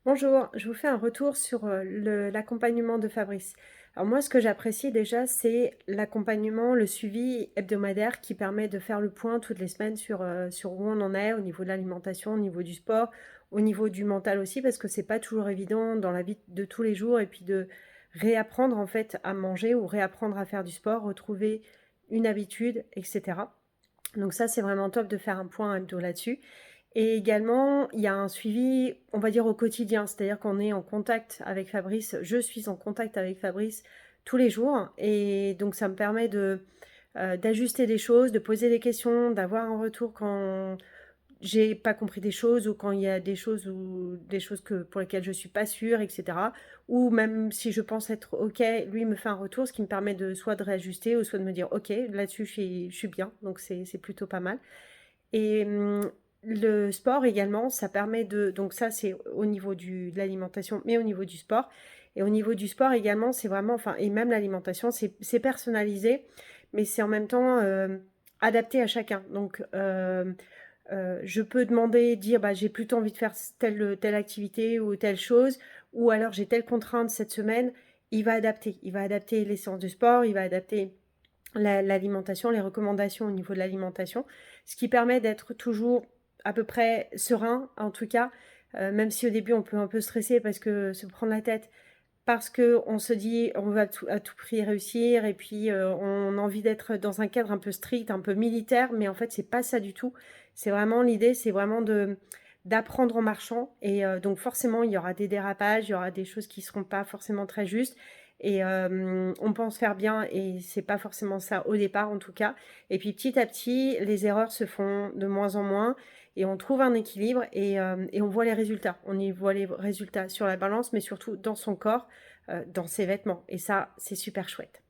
Bonjour, je vous fais un retour sur l'accompagnement de Fabrice. Alors moi, ce que j'apprécie déjà, c'est l'accompagnement, le suivi hebdomadaire qui permet de faire le point toutes les semaines sur où on en est au niveau de l'alimentation, au niveau du sport, au niveau du mental aussi, parce que c'est pas toujours évident dans la vie de tous les jours et puis de réapprendre en fait à manger ou réapprendre à faire du sport, retrouver une habitude, etc. Donc ça, c'est vraiment top de faire un point hebdo là-dessus. Et également, il y a un suivi, on va dire au quotidien, c'est-à-dire qu'on est en contact avec Fabrice, je suis en contact avec Fabrice tous les jours, et donc ça me permet d'ajuster des choses, de poser des questions, d'avoir un retour quand j'ai pas compris des choses ou quand il y a des choses pour lesquelles je suis pas sûre, etc. Ou même si je pense être ok, lui me fait un retour, ce qui me permet de soit de réajuster ou soit de me dire ok, là-dessus je suis bien, donc c'est plutôt pas mal. Et le sport également, ça permet de... Donc ça, c'est au niveau de l'alimentation, mais au niveau du sport. Et au niveau du sport également, c'est vraiment... Enfin, et même l'alimentation, c'est personnalisé, mais c'est en même temps adapté à chacun. Donc, je peux demander, dire, bah, j'ai plutôt envie de faire telle activité ou telle chose, ou alors j'ai telle contrainte cette semaine. Il va adapter. Il va adapter les séances de sport, il va adapter l'alimentation, les recommandations au niveau de l'alimentation, ce qui permet d'être toujours à peu près serein, en tout cas, même si au début on peut un peu stresser parce que se prendre la tête, parce que on se dit on va à tout prix réussir et puis on a envie d'être dans un cadre un peu strict, un peu militaire, mais en fait c'est pas ça du tout. C'est vraiment l'idée, c'est vraiment de d'apprendre en marchant et donc forcément il y aura des dérapages, il y aura des choses qui seront pas forcément très justes et on pense faire bien et c'est pas forcément ça au départ en tout cas. Et puis petit à petit, les erreurs se font de moins en moins et on trouve un équilibre et on voit les résultats. On y voit les résultats sur la balance, mais surtout dans son corps, dans ses vêtements. Et ça, c'est super chouette.